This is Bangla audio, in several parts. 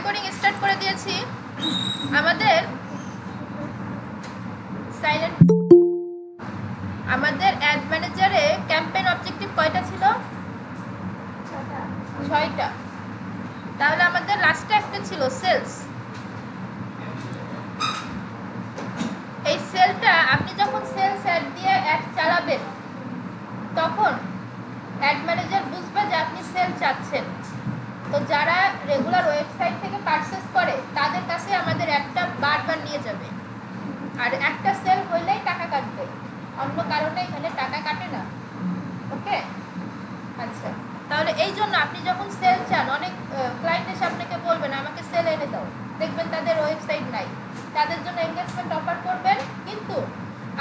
রেকর্ডিং স্টার্ট করে দিয়েছি। আমাদের সাইলেন্ট আমাদের অ্যাড ম্যানেজারে ক্যাম্পেইন অবজেক্টিভ কয়টা ছিল? 6টা। তাহলে আমাদের লাস্টে একটা ছিল সেলস। এই সেলটা আপনি যখন সেলস অ্যাড দিয়ে অ্যাড চালাবেন তখন অ্যাড ম্যানেজার বুঝবে যে আপনি সেল চাচ্ছেন। তো যারা রেগুলার ওয়েবসাইট থেকে পারচেস করে তাদের কাছে আমাদের অ্যাডটা বারবার নিয়ে যাবে। আর একটা সেল হইলেই টাকা কাটবে, অন্য কারণে এখানে টাকা কাটে না। ওকে, আচ্ছা। তাহলে এই জন্য আপনি যখন সেল চান, অনেক ক্লায়েন্ট এসে আপনাকে বলবেন আমাকে সেল এনে দাও, দেখবেন তাদের ওয়েবসাইট নাই, তাদের জন্য এনগেজমেন্ট অফার করবেন। কিন্তু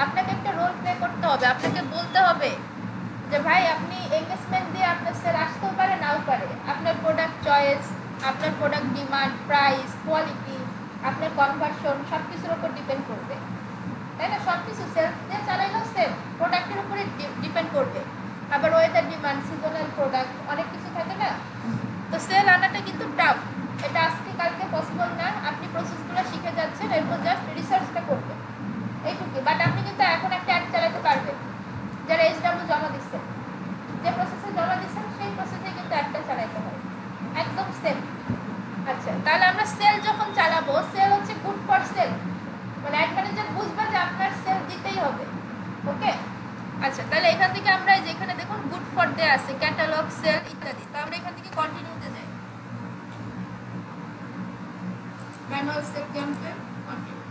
আপনাকে একটা রোল প্লে করতে হবে, আপনাকে বলতে হবে যে ভাই আপনি এনগেজমেন্ট দিয়ে আপনার সেল আসতেও পারে নাও পারে। আপনার প্রোডাক্ট চয়েস, আপনার প্রোডাক্ট ডিমান্ড, প্রাইস, কোয়ালিটি, আপনার কনভার্সন সব কিছুর উপর ডিপেন্ড করবে, তাই না? সব কিছু সেল দিয়ে চালাইলেও সেম প্রোডাক্টের উপরে ডিপেন্ড করবে। আবার ওয়েদার ডিমান্ড, সিজনাল প্রোডাক্ট, অনেক কিছু থাকে না। তো সেল আনাটা কিন্তু টাফ, এটা আজকে কালকে পসিবল না। আপনি প্রসেসগুলো শিখে যাচ্ছেন, এরপর জাস্ট রিসার্চটা করবেন, এইটুকুই। বাট আপনি কিন্তু এখন একটা অ্যাড চালাতে পারবেন। যারা SW জমা দিচ্ছেন, যে প্রসেসে জমা দিচ্ছেন সেই প্রসেসে কিন্তু অ্যাডটা চালাতে হয়, একদম সেম। আচ্ছা, তাহলে আমরা সেল যখন চালাবো, সেল হচ্ছে গুড ফর সেল, মানে অ্যাড ম্যানেজার বুঝবে যে আপনার সেল দিতেই হবে। ওকে, আচ্ছা। তাহলে এখান থেকে আমরা যেখানে দেখুন গুড ফর দেয়া আছে, ক্যাটালগ, সেল ইত্যাদি। তো আমরা এখান থেকে কন্টিনিউতে যাই, ম্যানুয়াল সেল ক্যাম্পেইন কন্টিনিউ।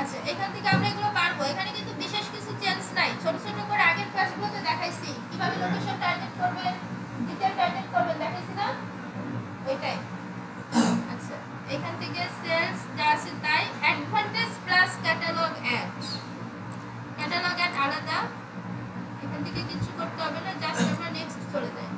আচ্ছা, এখান থেকে আমরা এগুলো পারবো। এখানে কিন্তু বিশেষ কিছু চেঞ্জ নাই, ছোট ছোট করে আগের ক্লাসগুলোতে দেখাইছি কিভাবে লোকেশন টার্গেট করবেন, ডিটেইল টার্গেট করবেন, দেখাইছি না? ওইটাই। আচ্ছা, এখান থেকে সেলস যা আছে তাই। Advantage plus catalogue ad, catalogue ad আলাদা, এখান থেকে কিছু করতে হবে না, জাস্ট আমরা নেক্সট চলে যাই।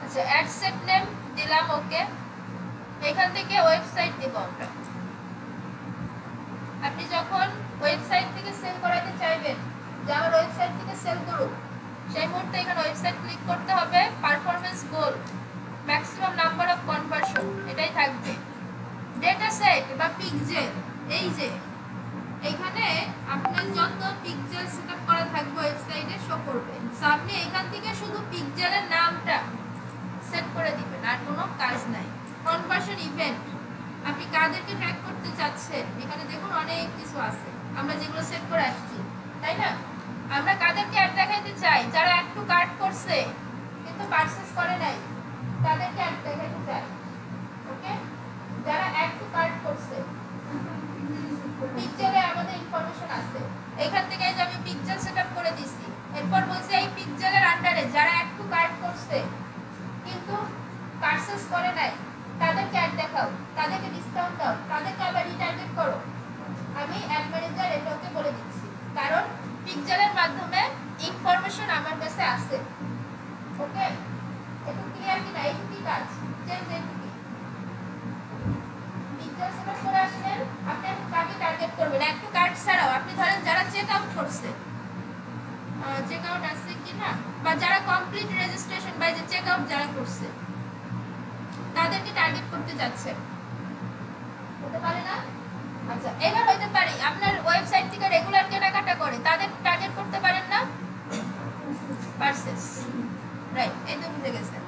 আচ্ছা, অ্যাড সেট নেম দিলাম, ওকে। এখান থেকে ওয়েবসাইট দিব আমরা। আপনি যখন ওয়েবসাইট থেকে সেল করাতে চাইবেন যে আমার ওয়েবসাইট থেকে সেল করুন, সেই মুহূর্তে এখানে ওয়েবসাইট ক্লিক করতে হবে। Performance goal, maximum number of conversion, এটাই থাকবে। ডেটা সেট বা পিক্সেল, এই যে এখানে আপনার যত পিক্সেল সেটআপ করা থাকবে ওয়েবসাইটে শো করবে। সো আপনি এখান থেকে শুধু পিক্সেলের নামটা সেট করে দিবেন, আর কোনো কাজ নাই। কনভার্সন ইভেন্ট, আপনি কাদেরকে ট্র্যাক করতে চাচ্ছেন, এখানে দেখুন অনেক কিছু আছে আমরা যেগুলো সেট করে আসছি, তাই না? আমরা কাদেরকে অ্যাড দেখাইতে চাই? যারা অ্যাড টু কার্ট করছে কিন্তু পারচেজ করে নাই, তাদেরকে অ্যাড দেখাইতে চাই। ওকে, যারা অ্যাড টু কার্ট করছে, পিক্সেলে আমাদের ইনফরমেশন আছে। এখান থেকে যে আমি পিক্সেল সেটআপ করে দিছি, এরপর বলছে এই পিক্সেলের আন্ডারে যারা অ্যাড টু কার্ট করছে কিন্তু পারচেজ করে নাই, তাদেরকে অ্যাড দেখাও, তাদেরকে ডিসকাউন্ট দাও, তাদেরকে আবার রিটার্গেট করো। আমি অ্যাড ম্যানেজার এটাকে বলে দিচ্ছি, কারণ পিক্সেলের মাধ্যমে ইনফরমেশন আমার কাছে আছে। ওকে, একটু ক্লিয়ার কি না? এইটুকুই কাজ, চেঞ্জ এইটুকুই। পিক্সেল সেটআপ করে আসলেন, আপনি এখন কাকে টার্গেট করবেন? অ্যাড টু কার্ট ছাড়াও আপনি ধরেন যারা চেক আউট করছে, চেক আউট আছে কি না, বা যারা কমপ্লিট রেজিস্ট্রেশন বা যে চেক আউট যারা করছে তাদেরকে টার্গেট করতে যাচ্ছে, হতে পারে না? আচ্ছা, এবার হইতে পারে আপনার ওয়েবসাইট থেকে রেগুলার কেনাকাটা করে, তাদের টার্গেট করতে পারেন না? পারচেজ, রাইট, এই তো বুঝে গেছেন।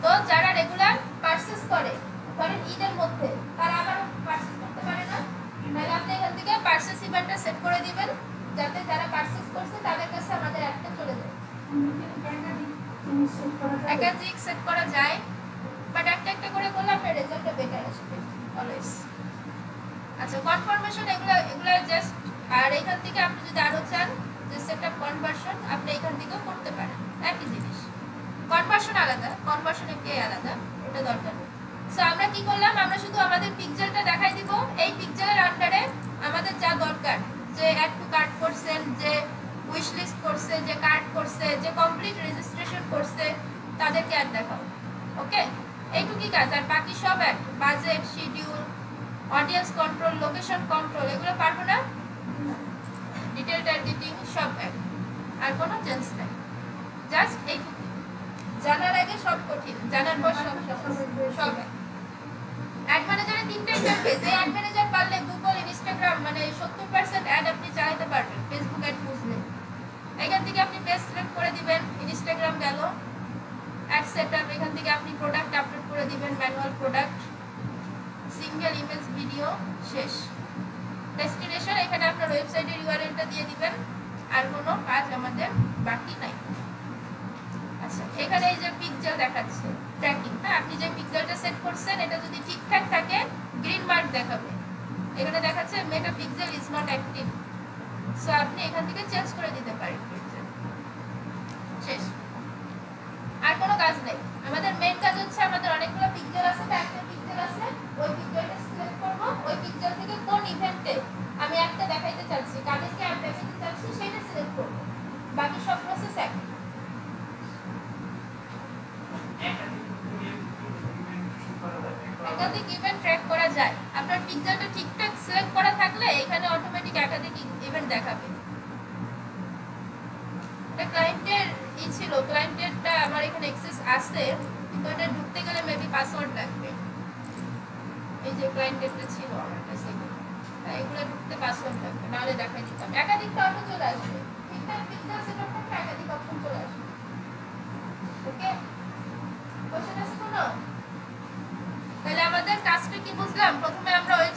তো যারা রেগুলার পারচেজ করে, ধরেন ঈদের মধ্যে, তারা আবার পারচেজ করতে পারে না? তাহলে আপনি এখান থেকে পারচেজ ইভেন্টটা সেট করে দিবেন, যাতে যারা পারচেজ করছে তাদের কাছে আমাদের অ্যাডটা চলে যায়। একাধিক সেট করা যায়, বাট একটা একটা করে করলে আপনার রেজাল্টটা বেটার আসবে অলওয়েজ। আচ্ছা, কনফার্মেশন এগুলো জাস্ট, আর এখান থেকে আপনি যদি আরো চান যে সেটআপ কনভার্সন, আপনি এখান থেকেও করতে পারেন, একই জিনিস। কনভার্সন আলাদা, কনভার্সন একই আলাদা, এটা দরকার নেই। সো আমরা কি করলাম, আমরা শুধু আমাদের পিক্সেলটা দেখাই দিব। এই পিক্সেলের আন্ডারে অডিয়েন্স কন্ট্রোল, লোকেশন কন্ট্রোল, এগুলো পারবো না? ডিটেল টার্গেটিং সব এক, আর কোনো চেঞ্জ নাই। জাস্ট এইটুকু জানার আগে সব কঠিন, জানার পর সব সহজ, সব এক। অ্যাড ম্যানেজারে তিনটে ইন্টারফেস। এই অ্যাড ম্যানেজার পারলে গুগল, ইনস্টাগ্রাম মানে 70% অ্যাড আপনি চালাতে পারবেন ফেসবুক অ্যাড বুঝলে। এখান থেকে আপনি পেজ সিলেক্ট করে দিবেন, ইনস্টাগ্রাম গেল, অ্যাড সেটআপ, এখান থেকে আপনি প্রোডাক্ট আপলোড করে দিবেন, manual product, single image, video, শেষ। ডেস্টিনেশন, এখানে আপনার ওয়েবসাইটের ইউআরএলটা দিয়ে দিবেন, আর কোনো কাজ আমাদের বাকি নাই। আচ্ছা, এখানে এই যে পিক্সেল দেখাচ্ছে ট্র্যাকিং, হ্যাঁ, আপনি যে পিক্সেলটা সেট করছেন এটা যদি ঠিকঠাক থাকে গ্রিন মার্ক দেখাবে। এখানে দেখাচ্ছে Meta pixel is not active, so আপনি এখান থেকে চেঞ্জ করে দিতে পারেন পিক্সেল, শেষ। আর কোনো কাজ নেই। আমাদের মেইন কাজ হচ্ছে আমাদের অনেকগুলো পিক্সেল আছে, একটা পিক্সেল আছে, ওই পিক্সেলটা সিলেক্ট করব, ওই পিক্সেল থেকে কোন ইভেন্টে আমি একটা দেখাইতে চাচ্ছি, কাদেরকে অ্যাড দেখাইতে চাচ্ছি সেটা সিলেক্ট করব, বাকি সব প্রসেস এক। একাধিক ইভেন্ট ট্র্যাক করা যায়। আপনার পিক্সেলটা ঠিকঠাক সিলেক্ট করা থাকলে এখানে অটোমেটিক একাধিক ইভেন্ট দেখাবে। এটা ক্লায়েন্টের ছিল, ক্লায়েন্টেরটা আমার এখানে অ্যাক্সেস আছে, কিন্তু এটা ঢুকতে গেলে মেবি পাসওয়ার্ড লাগবে। এই যে ক্লায়েন্টেরটা ছিল আমার কাছে, এগুলো ঢুকতে পাসওয়ার্ড লাগবে, নাহলে দেখাই দিতাম। একাধিকটা অটো চলে আসবে, ঠিকঠাক পিক্সেল সেটআপ থাকলে একাধিক অপশন চলে আসবে। ওকে, কোশ্চেন আছে কোনো? তাহলে আমাদের কাজটা কি বুঝলাম? প্রথমে আমরা ওই